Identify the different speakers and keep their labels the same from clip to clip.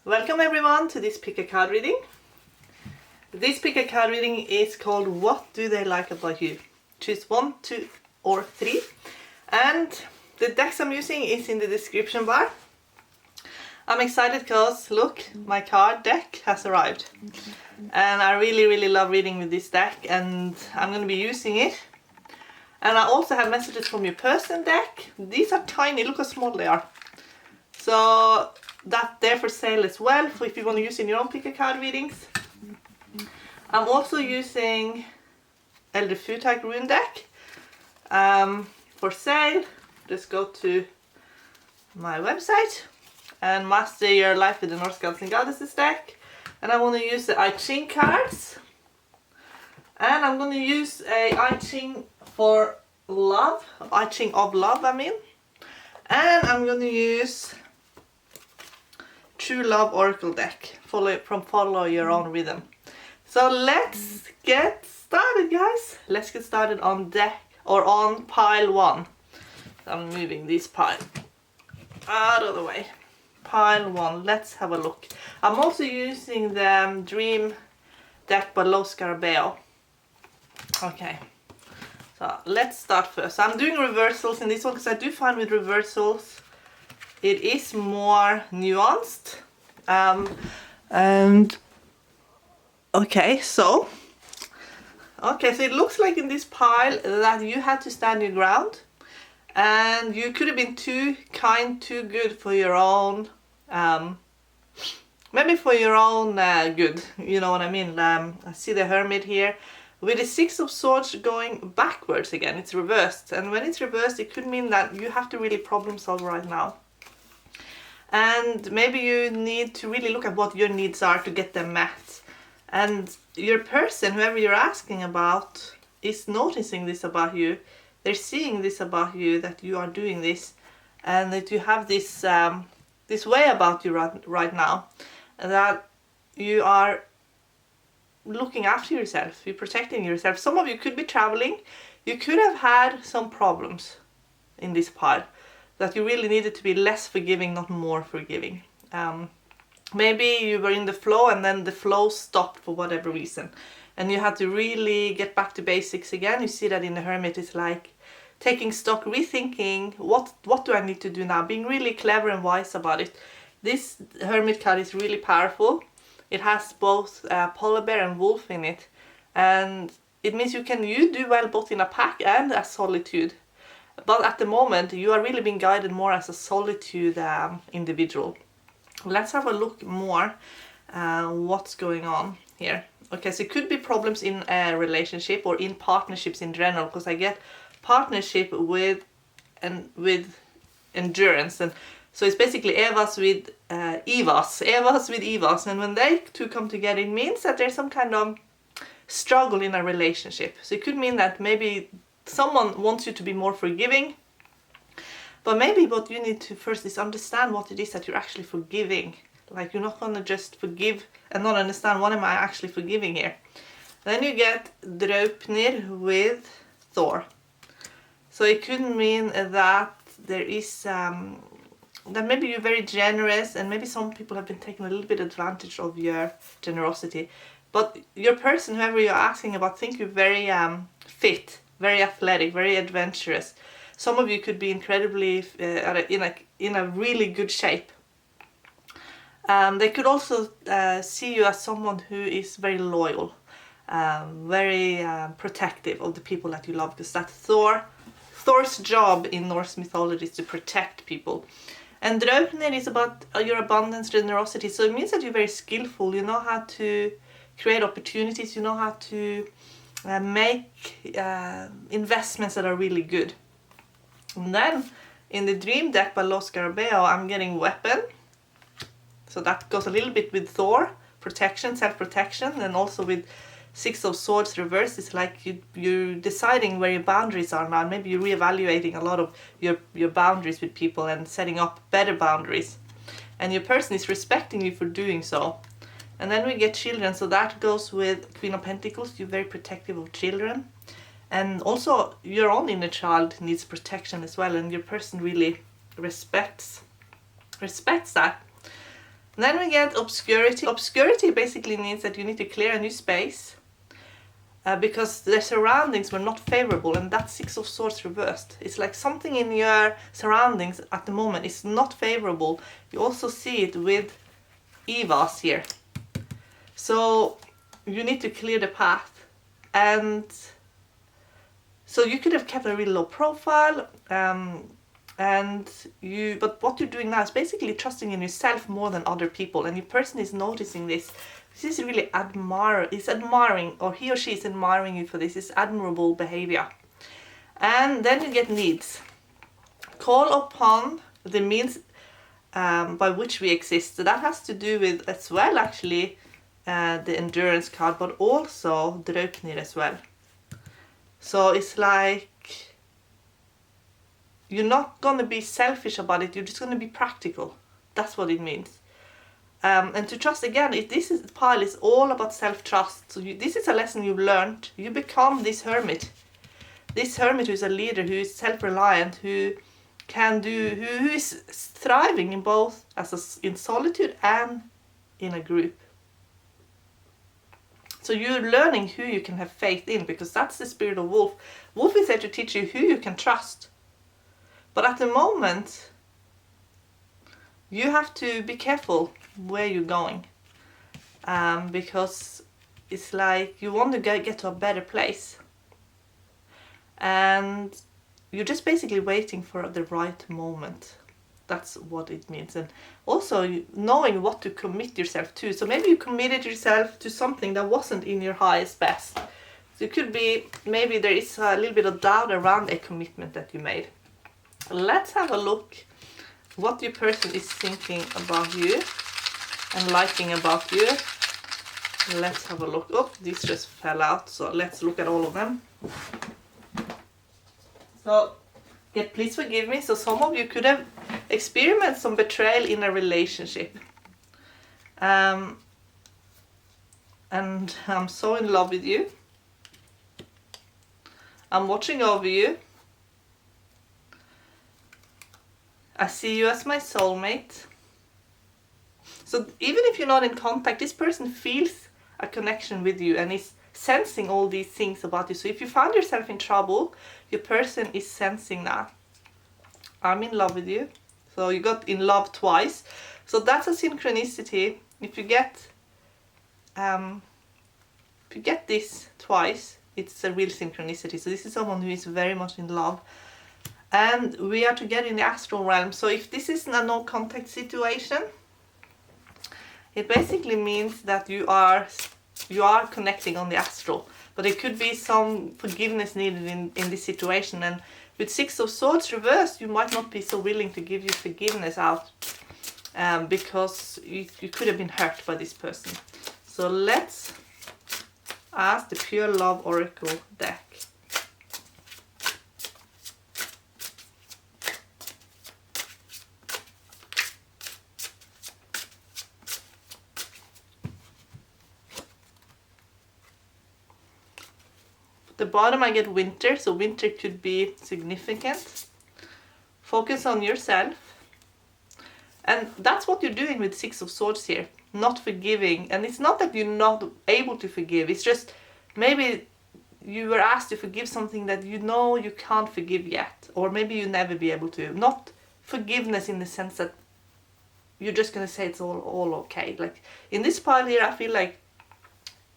Speaker 1: Welcome everyone to this pick a card reading. This pick a card reading is called What Do They Like About You? Choose 1, 2 or 3. And the decks I'm using is in the description bar. I'm excited because look, my card deck has arrived. And I really love reading with this deck and I'm going to be using it. And I also have messages from your person deck. These are tiny, look how small they are. So that's there for sale as well, for if you want to use in your own pick a card readings. I'm also using Elder Futag Rune deck for sale. Just go to my website and master your life with the Norse Gods and Goddesses deck. And I want to use the I Ching cards. And I'm going to use a I Ching for love, I Ching of love I mean. And I'm going to use True Love Oracle deck. Follow your own rhythm. So let's get started, guys. Let's get started on deck or on pile 1. I'm moving this pile out of the way. Pile 1. Let's have a look. I'm also using the Dream deck by Los Scarabeo. Okay. So let's start first. I'm doing reversals in this one because I do find with reversals it is more nuanced. And okay, so it looks like in this pile that you had to stand your ground and you could have been too kind, too good for your own maybe for your own good, you know what I mean. I see the Hermit here with the Six of Swords going backwards again. It's reversed, and when it's reversed it could mean that you have to really problem solve right now. And maybe you need to really look at what your needs are to get them met. And your person, whoever you're asking about, is noticing this about you. They're seeing this about you, that you are doing this. And that you have this this way about you right now. And that you are looking after yourself. You're protecting yourself. Some of you could be traveling. You could have had some problems in this pile. That you really needed to be less forgiving, not more forgiving. Maybe you were in the flow and then the flow stopped for whatever reason. And you had to really get back to basics again. You see that in the Hermit, it's like taking stock, rethinking, what do I need to do now? Being really clever and wise about it. This Hermit card is really powerful. It has both polar bear and wolf in it. And it means you do well both in a pack and as solitude. But at the moment, you are really being guided more as a solitude individual. Let's have a look more what's going on here. Okay, so it could be problems in a relationship or in partnerships in general, because I get partnership with endurance, and so it's basically Evas with Evas, and when they two come together, it means that there's some kind of struggle in a relationship. So it could mean that maybe someone wants you to be more forgiving, but maybe what you need to first is understand what it is that you're actually forgiving. Like, you're not going to just forgive and not understand what am I actually forgiving here. Then you get Draupnir with Thor. So it could mean that there is that maybe you're very generous, and maybe some people have been taking a little bit advantage of your generosity. But your person, whoever you're asking about, think you're very fit, very athletic, very adventurous. Some of you could be incredibly in a really good shape. They could also see you as someone who is very loyal, very protective of the people that you love, because that's Thor's job in Norse mythology is to protect people. And Draupnir is about your abundance, generosity. So it means that you're very skillful. You know how to create opportunities. You know how to make investments that are really good. And then in the Dream deck by Los Scarabeo, I'm getting weapon. So that goes a little bit with Thor, protection, self-protection, and also with Six of Swords reversed. It's like you're deciding where your boundaries are now. Maybe you're reevaluating a lot of your boundaries with people and setting up better boundaries. And your person is respecting you for doing so. And then we get children, so that goes with Queen of Pentacles. You're very protective of children. And also your own inner child needs protection as well, and your person really respects that. Then we get obscurity. Obscurity basically means that you need to clear a new space because the surroundings were not favorable, and that's Six of Swords reversed. It's like something in your surroundings at the moment is not favorable. You also see it with Evas here. So you need to clear the path. And so you could have kept a really low profile, but what you're doing now is basically trusting in yourself more than other people, and your person is noticing this. This is really admiring, or he or she is admiring you for this. It's admirable behavior. And then you get needs. Call upon the means by which we exist. So that has to do with as well actually the endurance card, but also Draupnir as well. So it's like you're not going to be selfish about it, you're just going to be practical. That's what it means. And to trust again, this pile is all about self-trust. So this is a lesson you've learned. You become this hermit. This hermit who is a leader, who is self-reliant, who is thriving in both in solitude and in a group. So you're learning who you can have faith in, because that's the spirit of wolf. Wolf is there to teach you who you can trust. But at the moment, you have to be careful where you're going. Because it's like you want to get to a better place. And you're just basically waiting for the right moment. That's what it means. And also knowing what to commit yourself to. So maybe you committed yourself to something that wasn't in your highest best. So it could be, maybe there is a little bit of doubt around a commitment that you made. Let's have a look what your person is thinking about you and liking about you. Let's have a look. Oh, these just fell out, so let's look at all of them. So, yeah, please forgive me. So some of you could have experienced some betrayal in a relationship. And I'm so in love with you. I'm watching over you. I see you as my soulmate. So even if you're not in contact, this person feels a connection with you and is sensing all these things about you. So if you find yourself in trouble, your person is sensing that. I'm in love with you. So you got in love twice. So that's a synchronicity. If you get this twice, it's a real synchronicity. So this is someone who is very much in love. And we are together in the astral realm. So if this isn't a no contact situation, it basically means that you are connecting on the astral. But it could be some forgiveness needed in this situation. And with Six of Swords reversed, you might not be so willing to give your forgiveness out because you could have been hurt by this person. So let's ask the Pure Love Oracle deck. The bottom I get winter, so winter could be significant. Focus on yourself. And that's what you're doing with Six of Swords here. Not forgiving. And it's not that you're not able to forgive. It's just maybe you were asked to forgive something that you know you can't forgive yet. Or maybe you never be able to. Not forgiveness in the sense that you're just going to say it's all okay. Like in this pile here, I feel like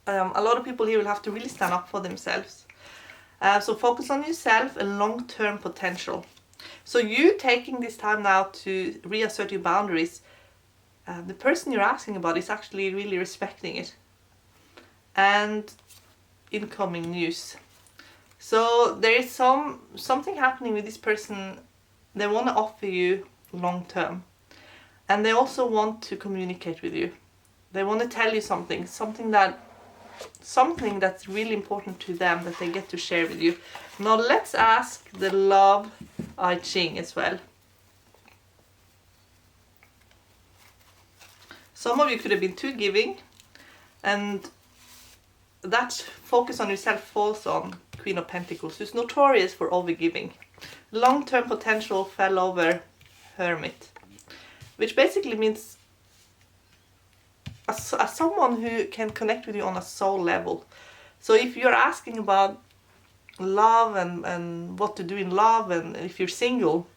Speaker 1: a lot of people here will have to really stand up for themselves. So focus on yourself and long-term potential. So you taking this time now to reassert your boundaries, the person you're asking about is actually really respecting it. And incoming news. So there is something happening with this person. They want to offer you long-term. And they also want to communicate with you. They want to tell you something that's really important to them that they get to share with you. Now let's ask the Love I Ching as well. Some of you could have been too giving, and that focus on yourself falls on Queen of Pentacles, who's notorious for overgiving. Long-term potential fell over Hermit, which basically means as someone who can connect with you on a soul level. So if you're asking about love and what to do in love, and if you're single,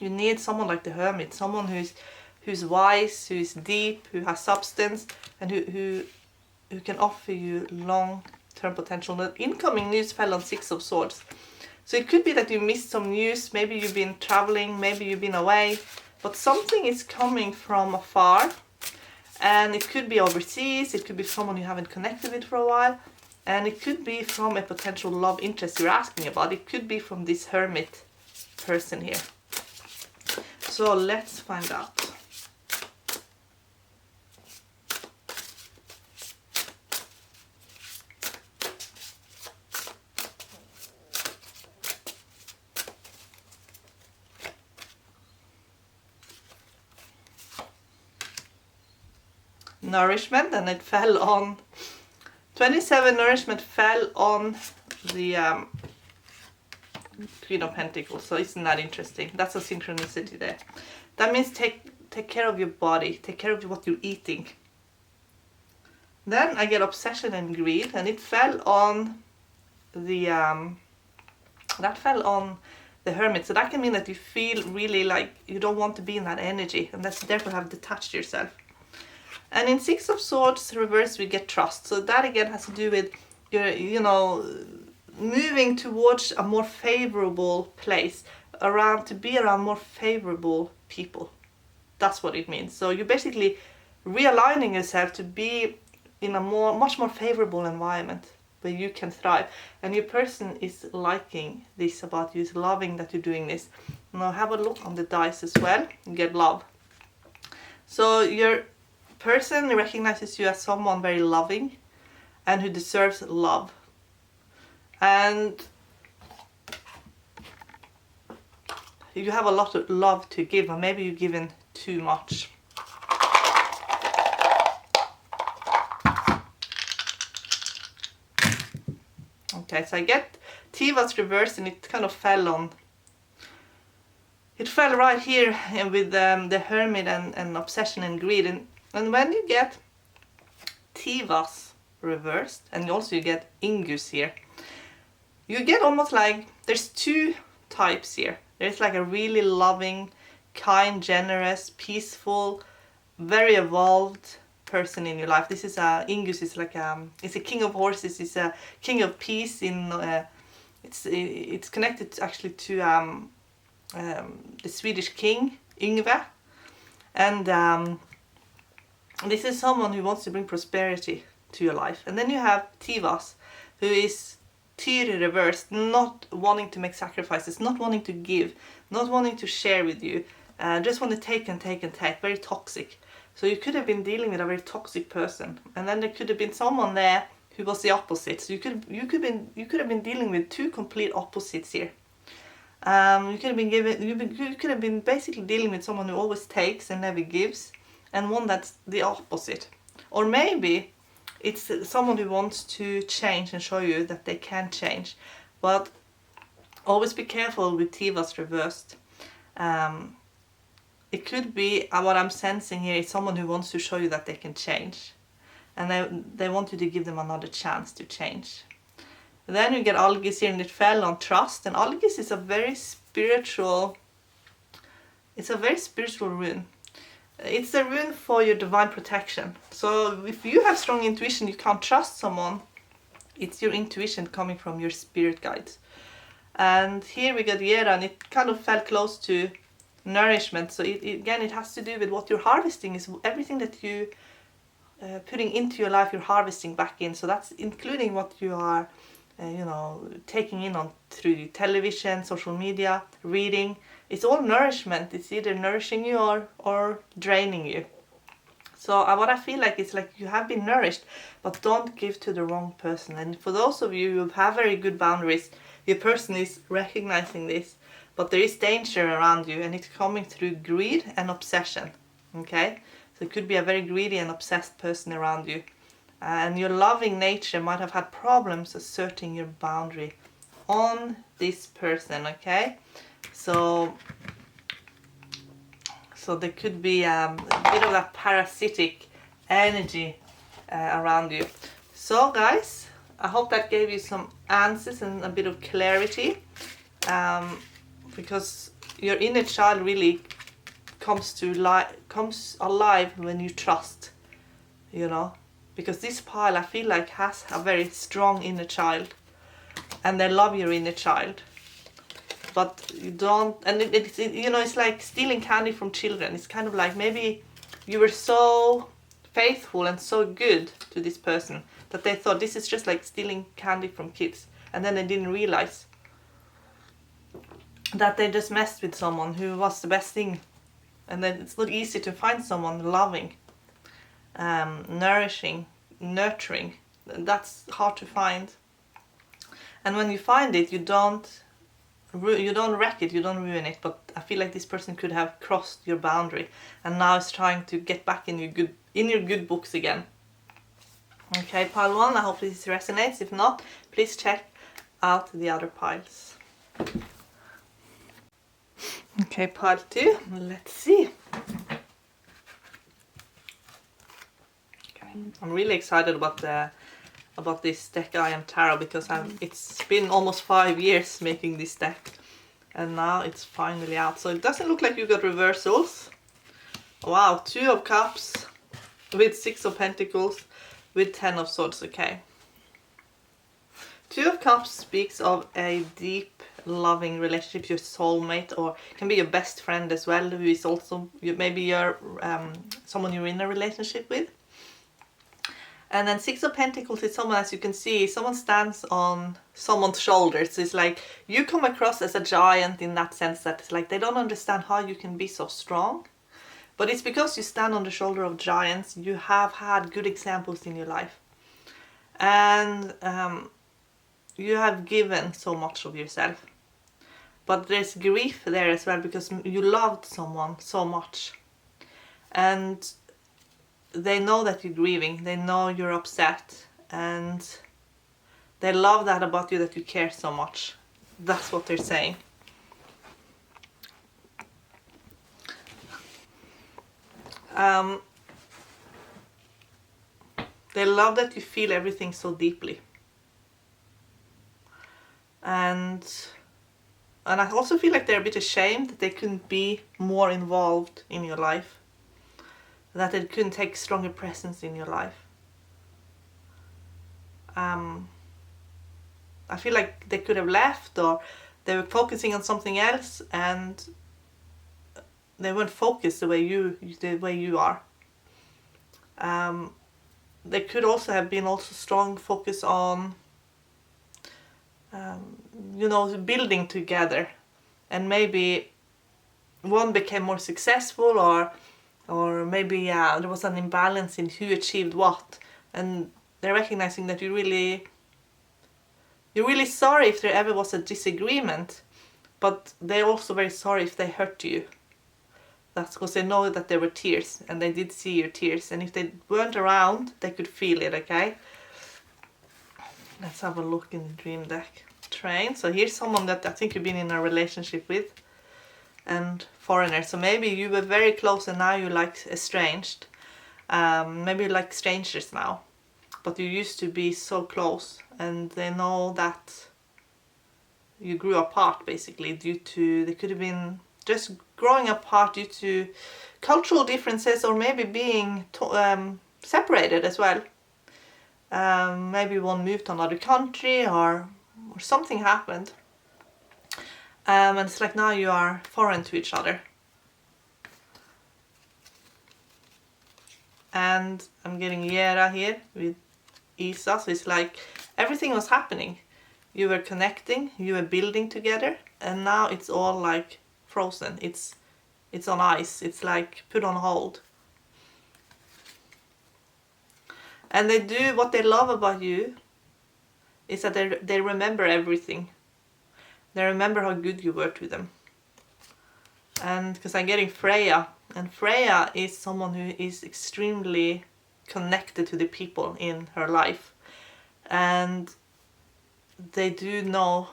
Speaker 1: you need someone like the Hermit, someone who's wise, who's deep, who has substance, and who can offer you long-term potential. The incoming news fell on Six of Swords. So it could be that you missed some news, maybe you've been traveling, maybe you've been away, but something is coming from afar, and it could be overseas, it could be someone you haven't connected with for a while, and it could be from a potential love interest you're asking about. It could be from this Hermit person here. So let's find out. Nourishment, and it fell on 27. Nourishment fell on the Queen of Pentacles. So isn't that interesting? That's a synchronicity there. That means take care of your body, take care of what you're eating. Then I get obsession and greed, and it fell on the Hermit. So that can mean that you feel really like you don't want to be in that energy, and that's therefore have detached yourself. And in Six of Swords reverse, we get trust. So that again has to do with your, moving towards a more favorable place, to be around more favorable people. That's what it means. So you're basically realigning yourself to be in a much more favorable environment where you can thrive. And your person is liking this about you, is loving that you're doing this. Now have a look on the dice as well. You get love. So your person recognizes you as someone very loving and who deserves love. And you have a lot of love to give, or maybe you've given too much. Okay, so I get Tivas reversed, and it kind of fell on. It fell right here with the Hermit and obsession and greed. And when you get Tivas reversed, and also you get Ingus here, you get almost like there's two types here. There's like a really loving, kind, generous, peaceful, very evolved person in your life. This is Ingus is like it's a king of horses. It's a king of peace. It's connected actually to the Swedish king Yngve, and this is someone who wants to bring prosperity to your life. And then you have Tivas, who is Tyr reversed, not wanting to make sacrifices, not wanting to give, not wanting to share with you, just want to take and take and take, very toxic. So you could have been dealing with a very toxic person, and then there could have been someone there who was the opposite. So you could have been dealing with two complete opposites here. You could have been basically dealing with someone who always takes and never gives, and one that's the opposite. Or maybe it's someone who wants to change and show you that they can change. But always be careful with Tivas reversed. It could be, what I'm sensing here is someone who wants to show you that they can change. And they want you to give them another chance to change. Then you get Algis here, and it fell on trust. And Algis is a very spiritual rune. It's a rune for your divine protection. So if you have strong intuition, you can't trust someone, it's your intuition coming from your spirit guides. And here we got Yera, and it kind of fell close to nourishment. So it has to do with what you're harvesting, is everything that you putting into your life, you're harvesting back in. So that's including what you are taking in on through television, social media, reading. It's all nourishment. It's either nourishing you or draining you. So what I feel like, it's like you have been nourished, but don't give to the wrong person. And for those of you who have very good boundaries, your person is recognizing this, but there is danger around you, and it's coming through greed and obsession. Okay, so it could be a very greedy and obsessed person around you. And your loving nature might have had problems asserting your boundary on this person, okay? So there could be a bit of that parasitic energy around you. So guys, I hope that gave you some answers and a bit of clarity, because your inner child really comes alive when you trust, you know, because this pile I feel like has a very strong inner child, and they love your inner child, but you don't, and it's you know, it's like stealing candy from children. It's kind of like maybe you were so faithful and so good to this person that they thought this is just like stealing candy from kids, and then they didn't realize that they just messed with someone who was the best thing. And then it's not easy to find someone loving, nourishing, nurturing. That's hard to find. And when you find it, you don't wreck it, you don't ruin it. But I feel like this person could have crossed your boundary, and now is trying to get back in your good books again. Okay, pile 1, I hope this resonates. If not, please check out the other piles. Okay, pile 2, let's see. Okay. I'm really excited about this deck I Am Tarot, because it's been almost 5 years making this deck, and now it's finally out. So it doesn't look like you got reversals. Wow, 2 of Cups with 6 of Pentacles with 10 of Swords. Okay. 2 of Cups speaks of a deep, loving relationship, your soulmate, or can be your best friend as well, who is also maybe your someone you're in a relationship with. And then 6 of Pentacles is someone, as you can see, someone stands on someone's shoulders. It's like you come across as a giant in that sense, that it's like they don't understand how you can be so strong. But it's because you stand on the shoulder of giants. You have had good examples in your life. And you have given so much of yourself. But there's grief there as well, because you loved someone so much. And they know that you're grieving. They know you're upset. And they love that about you, that you care so much. That's what they're saying. They love that you feel everything so deeply. And I also feel like they're a bit ashamed that they couldn't be more involved in your life. That they couldn't take stronger presence in your life. I feel like they could have left, or they were focusing on something else, and they weren't focused the way you are. They could also have been strong focus on building together, and maybe one became more successful, or maybe there was an imbalance in who achieved what, and they're recognizing that you're really sorry if there ever was a disagreement, but they're also very sorry if they hurt you. That's because they know that there were tears, and they did see your tears, and if they weren't around, they could feel it. Okay, let's have a look in the dream deck. Train. So here's someone that I think you've been in a relationship with, and foreigner. So maybe you were very close and now you're like estranged. Maybe you're like strangers now, but you used to be so close, and they know that you grew apart basically due to, they could have been just growing apart due to cultural differences, or maybe being separated as well. Maybe one moved to another country, or something happened. And it's like now you are foreign to each other. And I'm getting Yera here with Isa, so it's like everything was happening. You were connecting, you were building together, and now it's all like frozen. It's on ice. It's like put on hold. And they do what they love about you is that they remember everything. They remember how good you were to them. And because I'm getting Freya, and Freya is someone who is extremely connected to the people in her life, and they do know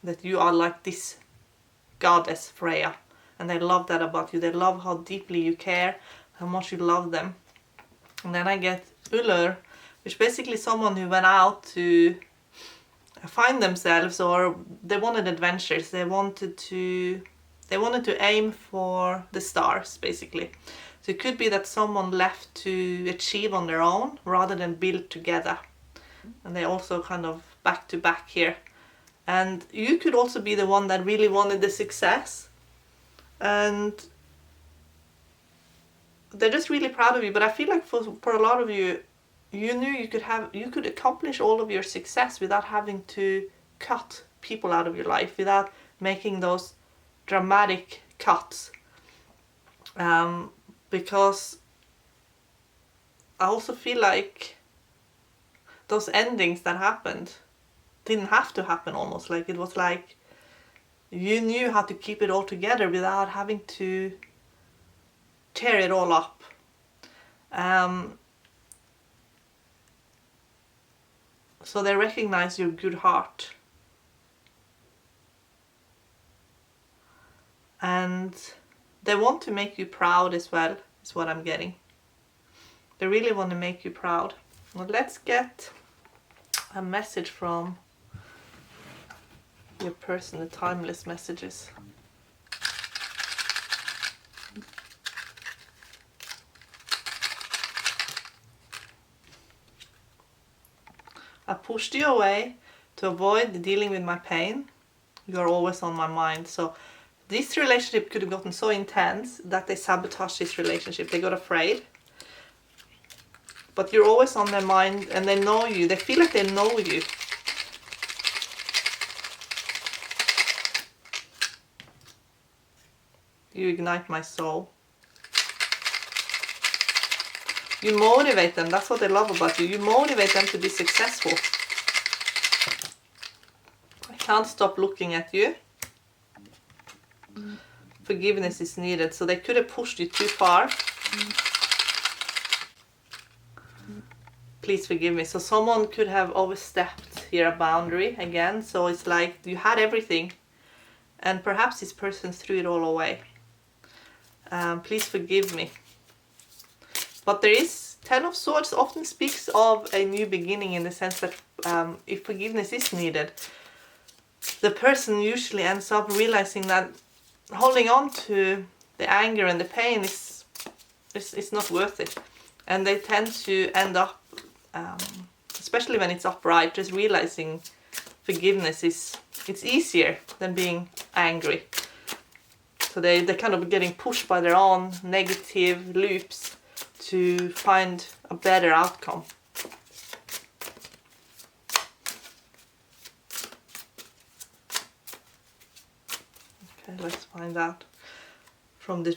Speaker 1: that you are like this goddess Freya, and they love that about you. They love how deeply you care, how much you love them. And then I get uller, which is basically someone who went out to find themselves, or they wanted adventures. They wanted to aim for the stars, basically. So it could be that someone left to achieve on their own rather than build together. And they also kind of back to back here. And you could also be the one that really wanted the success. And they're just really proud of you. But I feel like for a lot of you, you knew you could accomplish all of your success without having to cut people out of your life, without making those dramatic cuts. Because I also feel like those endings that happened didn't have to happen, almost. Like it was like you knew how to keep it all together without having to tear it all up. So they recognize your good heart. And they want to make you proud as well, is what I'm getting. They really want to make you proud. Well, let's get a message from your person, the timeless messages. I pushed you away to avoid dealing with my pain. You are always on my mind. So this relationship could have gotten so intense that they sabotaged this relationship. They got afraid. But you're always on their mind, and they know you. They feel like they know you. You ignite my soul. You motivate them. That's what they love about you. You motivate them to be successful. I can't stop looking at you. Forgiveness is needed. So they could have pushed you too far. Please forgive me. So someone could have overstepped here a boundary again. So it's like you had everything, and perhaps this person threw it all away. Please forgive me. But there is, Ten of Swords often speaks of a new beginning, in the sense that if forgiveness is needed, the person usually ends up realizing that holding on to the anger and the pain is not worth it. And they tend to end up, especially when it's upright, just realizing forgiveness it's easier than being angry. So they're kind of getting pushed by their own negative loops to find a better outcome. Okay, let's find out from the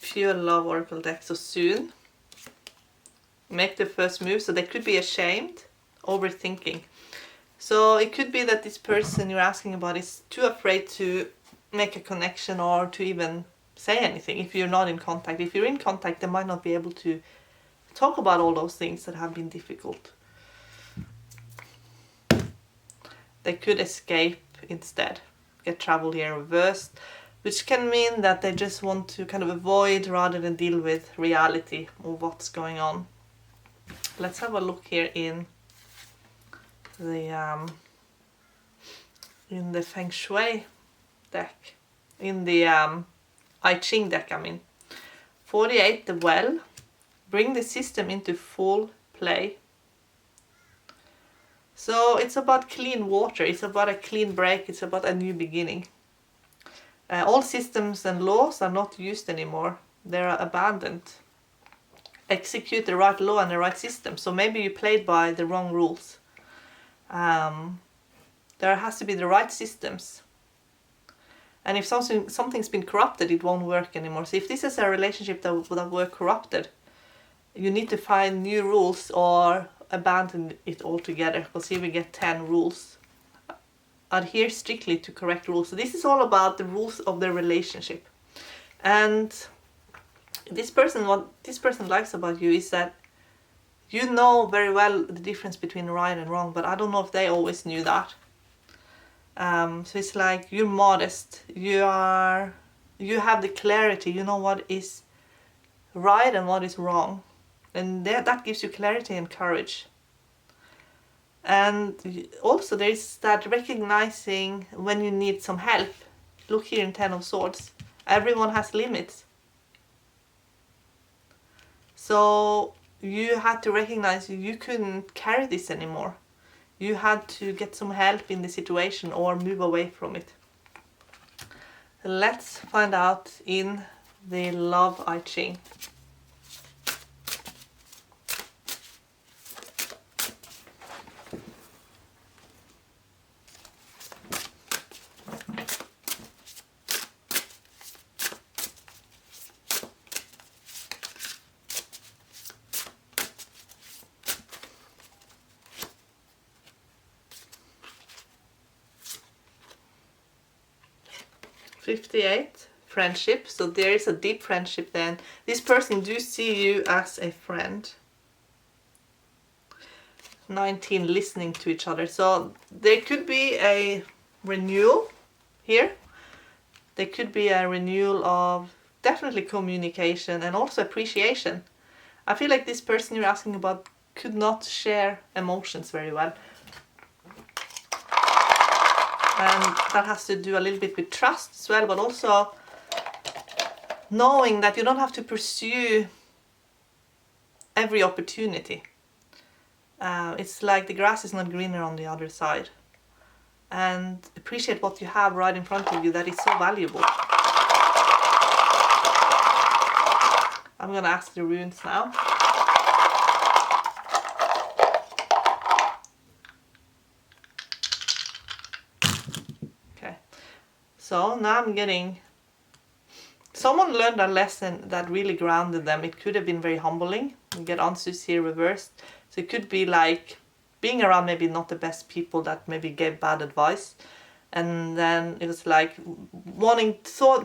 Speaker 1: Pure Love Oracle deck. So soon, make the first move. So they could be ashamed, overthinking. So it could be that this person you're asking about is too afraid to make a connection or to even say anything if you're not in contact. If you're in contact, they might not be able to talk about all those things that have been difficult. They could escape instead, get travel here reversed, which can mean that they just want to kind of avoid rather than deal with reality or what's going on. Let's have a look here in the Feng Shui deck, in the I Ching deck, I mean. 48, the Well. Bring the system into full play. So it's about clean water, it's about a clean break, it's about a new beginning. All systems and laws are not used anymore, they are abandoned. Execute the right law and the right system. So maybe you played by the wrong rules. There has to be the right systems. And if something's been corrupted, it won't work anymore. So if this is a relationship that were corrupted, you need to find new rules or abandon it altogether. Because here we get 10 rules. Adhere strictly to correct rules. So this is all about the rules of the relationship. And what this person likes about you is that you know very well the difference between right and wrong, but I don't know if they always knew that. So it's like you're modest, you have the clarity, you know what is right and what is wrong. And that gives you clarity and courage. And also there is that recognizing when you need some help. Look here in Ten of Swords. Everyone has limits. So you had to recognize you couldn't carry this anymore. You had to get some help in the situation or move away from it. Let's find out in the Love I Ching. $58, friendship. So there is a deep friendship then. This person do see you as a friend. 19, listening to each other. So there could be a renewal here. There could be a renewal of definitely communication and also appreciation. I feel like this person you're asking about could not share emotions very well. And that has to do a little bit with trust as well, but also knowing that you don't have to pursue every opportunity. It's like the grass is not greener on the other side. And appreciate what you have right in front of you that is so valuable. I'm gonna ask the runes now. So now I'm getting, someone learned a lesson that really grounded them. It could have been very humbling. You get answers here reversed. So it could be like being around maybe not the best people that maybe gave bad advice. And then it was like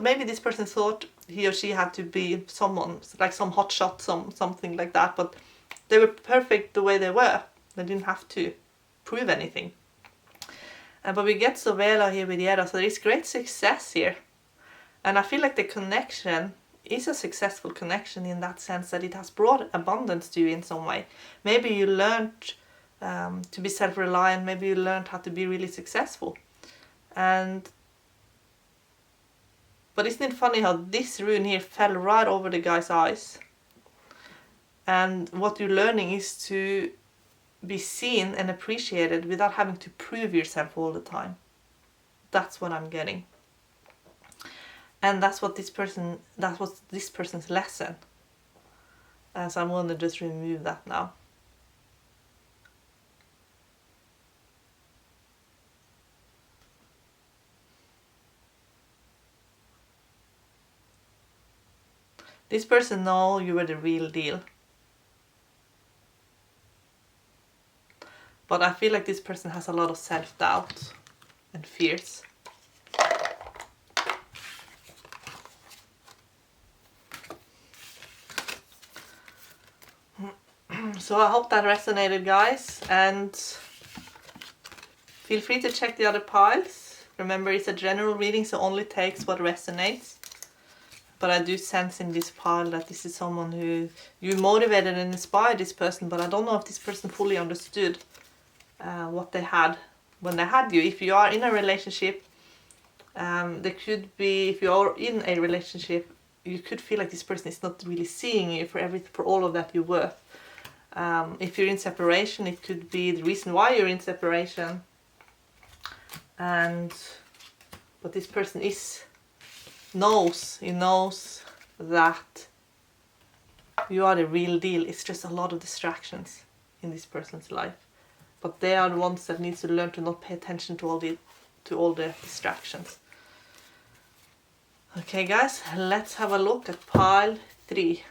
Speaker 1: maybe this person thought he or she had to be someone, like some hotshot, something like that. But they were perfect the way they were. They didn't have to prove anything. But we get Sovela here with Yera, so there is great success here. And I feel like the connection is a successful connection in that sense that it has brought abundance to you in some way. Maybe you learned to be self-reliant, maybe you learned how to be really successful. But isn't it funny how this rune here fell right over the guy's eyes? And what you're learning is to be seen and appreciated without having to prove yourself all the time. That's what I'm getting. And that's what this person's lesson. And so I'm going to just remove that now. This person knows you were the real deal. But I feel like this person has a lot of self-doubt and fears. So I hope that resonated, guys. And feel free to check the other piles. Remember, it's a general reading, so only takes what resonates. But I do sense in this pile that this is someone who you motivated and inspired this person, but I don't know if this person fully understood what they had when they had you. If you are in a relationship, there could be, if you are in a relationship, you could feel like this person is not really seeing you for all of that you're worth. If you're in separation, it could be the reason why you're in separation. But this person knows that you are the real deal. It's just a lot of distractions in this person's life. But they are the ones that need to learn to not pay attention to all the distractions. Okay, guys, let's have a look at pile 3.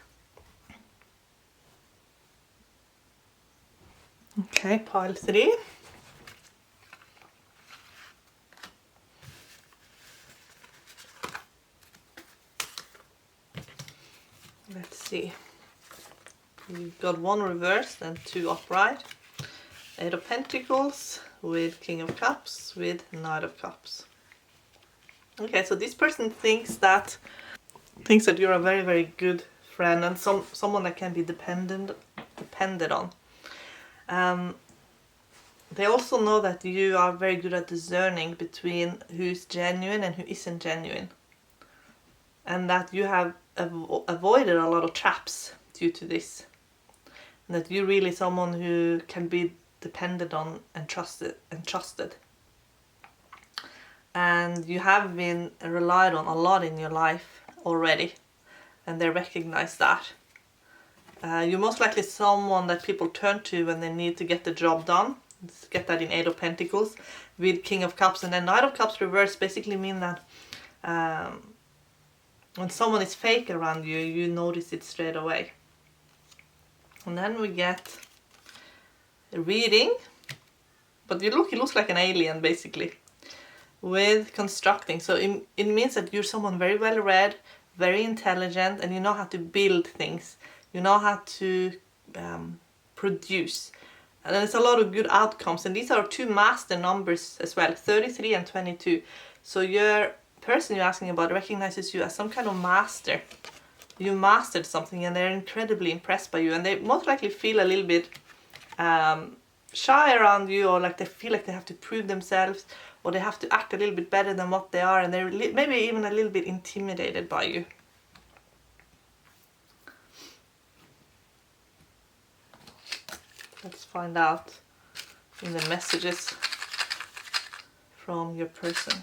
Speaker 1: Okay, pile 3. Let's see. We've got 1 reversed and 2 upright. 8 of Pentacles with King of Cups with Knight of Cups. Okay, so this person thinks that you're a very, very good friend and someone that can be dependent depended on. They also know that you are very good at discerning between who's genuine and who isn't genuine. And that you have avoided a lot of traps due to this. And that you're really someone who can be depended on and trusted. And you have been relied on a lot in your life already. And they recognize that. You're most likely someone that people turn to when they need to get the job done. Let's get that in 8 of Pentacles with King of Cups. And then Knight of Cups reverse basically mean that when someone is fake around you, you notice it straight away. And then we get a reading. But it looks like an alien basically. With constructing. So it means that you're someone very well read, very intelligent, and you know how to build things. You know how to produce. And there's a lot of good outcomes. And these are 2 master numbers as well, 33 and 22. So your person you're asking about recognizes you as some kind of master. You mastered something and they're incredibly impressed by you. And they most likely feel a little bit shy around you, or like they feel like they have to prove themselves, or they have to act a little bit better than what they are. And they're maybe even a little bit intimidated by you. Let's find out in the messages from your person.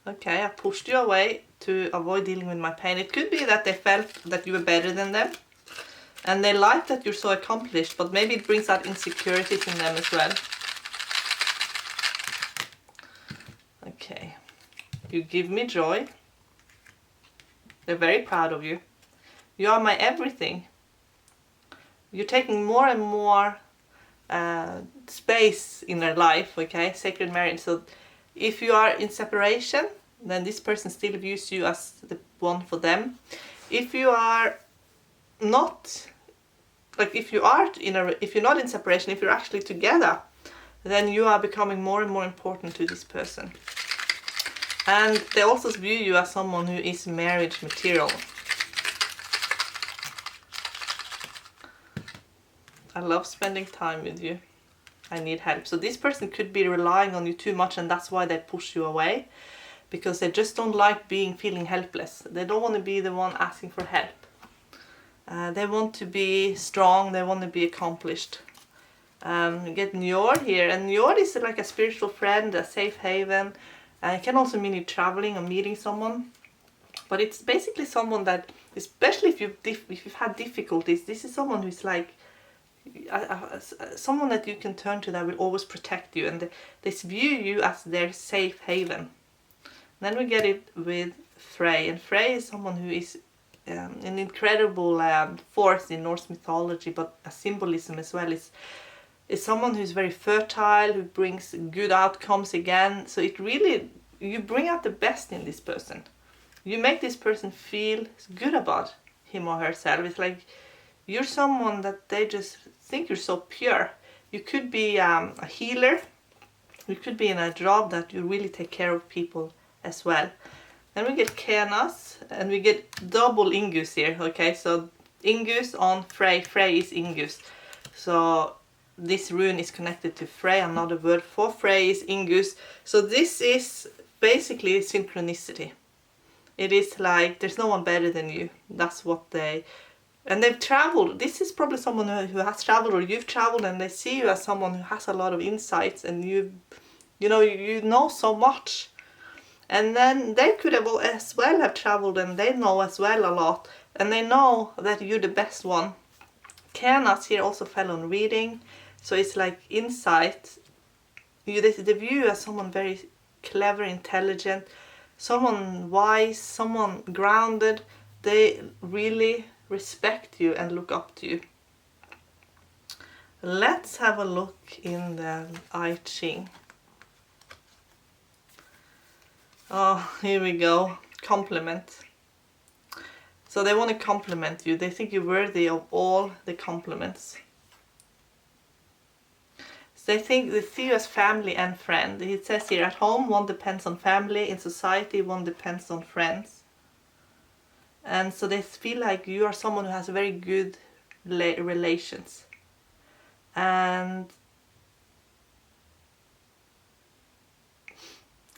Speaker 1: Okay, I pushed you away to avoid dealing with my pain. It could be that they felt that you were better than them. And they like that you're so accomplished, but maybe it brings out insecurities in them as well. Okay. You give me joy. They're very proud of you. You are my everything. You're taking more and more space in their life, okay? Sacred marriage. So if you are in separation, then this person still views you as the one for them. If you are not, like if you're not in separation, if you're actually together, then you are becoming more and more important to this person. And they also view you as someone who is marriage material. I love spending time with you. I need help. So this person could be relying on you too much, and that's why they push you away. Because they just don't like feeling helpless. They don't want to be the one asking for help. They want to be strong. They want to be accomplished. You get Njord here. And Njord is like a spiritual friend, a safe haven. It can also mean you traveling or meeting someone. But it's basically someone that, especially if you've had difficulties, this is someone who's like, someone that you can turn to that will always protect you, and they view you as their safe haven. Then we get it with Frey, and Frey is someone who is an incredible force in Norse mythology, but a symbolism as well. Is someone who's very fertile, who brings good outcomes again. So it really, you bring out the best in this person. You make this person feel good about him or herself. It's like you're someone that they just think you're so pure. You could be a healer. You could be in a job that you really take care of people as well. Then we get Kenas, and we get double Ingus here. Okay, so Ingus on Frey. Frey is Ingus. So this rune is connected to Frey. Another word for Frey is Ingus. So this is basically synchronicity. It is like there's no one better than you. That's what and they've traveled. This is probably someone who has traveled, or you've traveled, and they see you as someone who has a lot of insights, and you know so much. And then they could have as well have traveled, and they know as well a lot, and they know that you're the best one. Kenas here also fell on reading, so it's like insight. They view you as someone very clever, intelligent, someone wise, someone grounded. They really respect you and look up to you. Let's have a look in the I Ching. Oh, here we go. Compliment. So they want to compliment you. They think you're worthy of all the compliments. So they see you as family and friend. It says here, at home one depends on family, in society one depends on friends. And so they feel like you are someone who has very good relations. And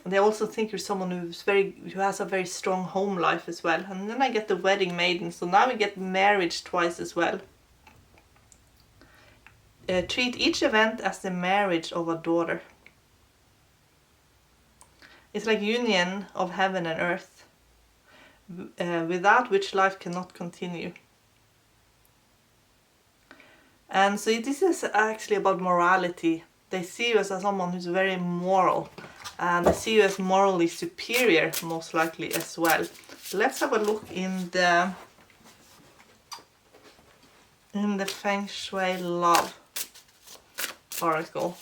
Speaker 1: they also think you're someone who has a very strong home life as well. And then I get the wedding maiden, so now we get marriage twice as well. Treat each event as the marriage of a daughter. It's like union of heaven and earth, without which life cannot continue. And so this is actually about morality. They see you as someone who's very moral, and they see you as morally superior, most likely as well. Let's have a look in the Feng Shui Love oracle.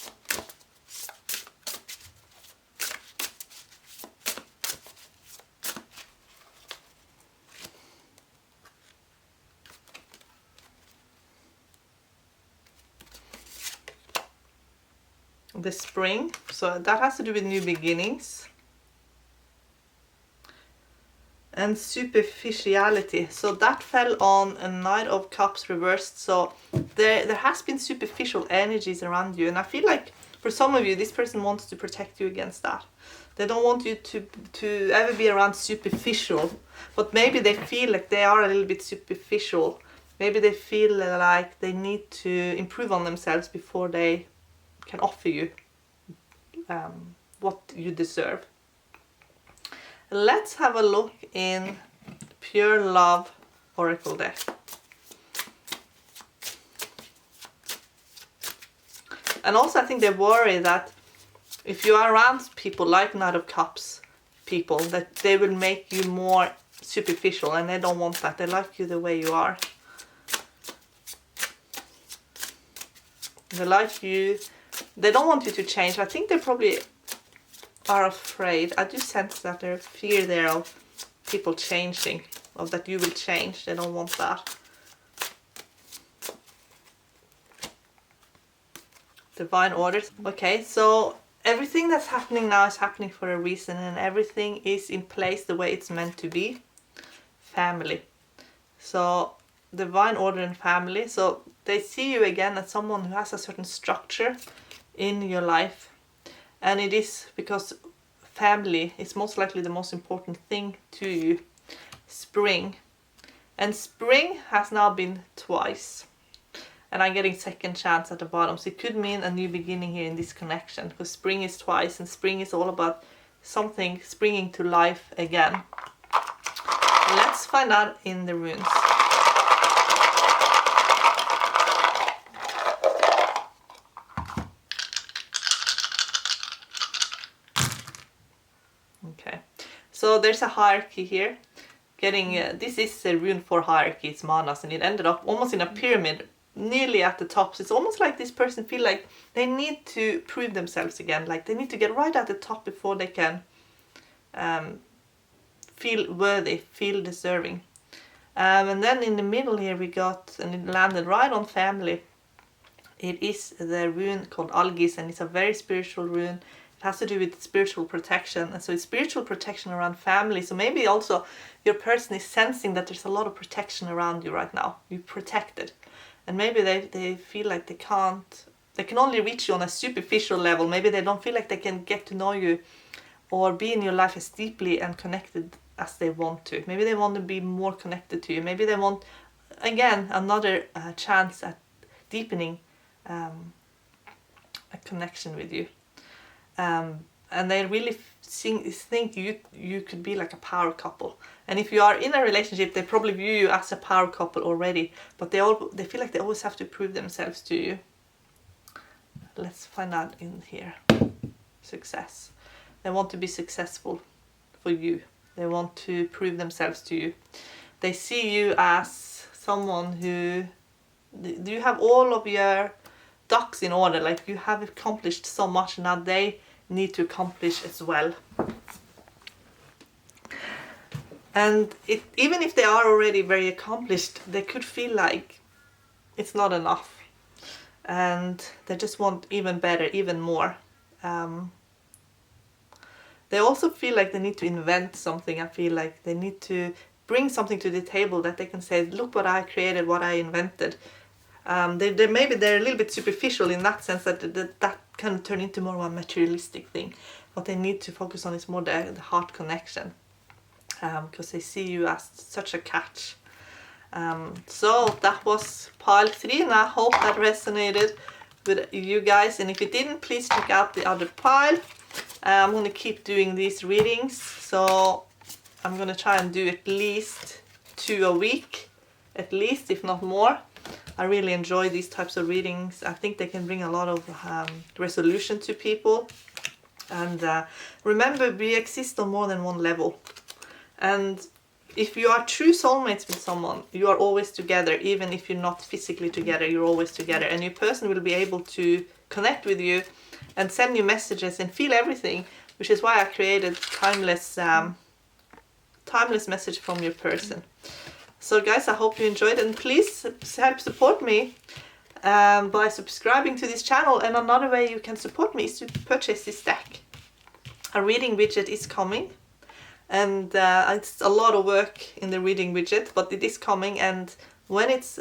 Speaker 1: The spring, so that has to do with new beginnings. And superficiality, so that fell on a Knight of Cups reversed. So there has been superficial energies around you, and I feel like for some of you this person wants to protect you against that. They don't want you to ever be around superficial, but maybe they feel like they are a little bit superficial. Maybe they feel like they need to improve on themselves before they can offer you what you deserve. Let's have a look in Pure Love Oracle deck. And also I think they worry that if you are around people like Knight of Cups people, that they will make you more superficial, and they don't want that. They like you the way you are. They like you. They don't want you to change. I think they probably are afraid. I do sense that there's fear there of people changing, of that you will change. They don't want that. Divine orders. Okay, so everything that's happening now is happening for a reason, and everything is in place the way it's meant to be. Family. So divine order and family. So they see you again as someone who has a certain structure in your life. And it is because family is most likely the most important thing to you. Spring. And spring has now been twice. And I'm getting second chance at the bottom. So it could mean a new beginning here in this connection. Because spring is twice, and spring is all about something springing to life again. Let's find out in the runes. Okay, so there's a hierarchy here. This is a rune for hierarchy, it's manas, and it ended up almost in a pyramid, nearly at the top. So it's almost like this person feel like they need to prove themselves again, like they need to get right at the top before they can feel worthy, feel deserving. And then in the middle here we got, and it landed right on family. It is the rune called Algis, and it's a very spiritual rune. It has to do with spiritual protection, and so it's spiritual protection around family. So maybe also your person is sensing that there's a lot of protection around you right now. You're protected, and maybe they feel like they can only reach you on a superficial level. Maybe they don't feel like they can get to know you or be in your life as deeply and connected as they want to. Maybe they want to be more connected to you. Maybe they want, again, another chance at deepening a connection with you. And they really think you could be like a power couple. And if you are in a relationship, they probably view you as a power couple already. But they feel like they always have to prove themselves to you. Let's find out in here. Success. They want to be successful for you. They want to prove themselves to you. They see you as someone who... You have all of your ducks in order. Like you have accomplished so much, now they need to accomplish as well. And even if they are already very accomplished, they could feel like it's not enough. And they just want even better, even more. They also feel like they need to invent something. I feel like they need to bring something to the table that they can say, look what I created, what I invented. Maybe they're a little bit superficial in that sense, that can turn into more of a materialistic thing. What they need to focus on is more the heart connection, because they see you as such a catch. So that was pile 3, and I hope that resonated with you guys, and if it didn't, please check out the other pile. I'm going to keep doing these readings, so I'm going to try and do at least 2 a week, at least, if not more. I really enjoy these types of readings. I think they can bring a lot of resolution to people. And remember, we exist on more than one level. And if you are true soulmates with someone, you are always together. Even if you're not physically together, you're always together. And your person will be able to connect with you and send you messages and feel everything, which is why I created timeless message from your person. So guys, I hope you enjoyed, and please help support me by subscribing to this channel. And another way you can support me is to purchase this deck. A reading widget is coming, and it's a lot of work in the reading widget, but it is coming, and when it's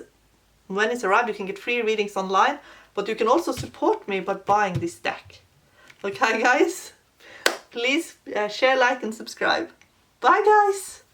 Speaker 1: arrived, you can get free readings online, but you can also support me by buying this deck. Okay guys, please share, like and subscribe. Bye guys!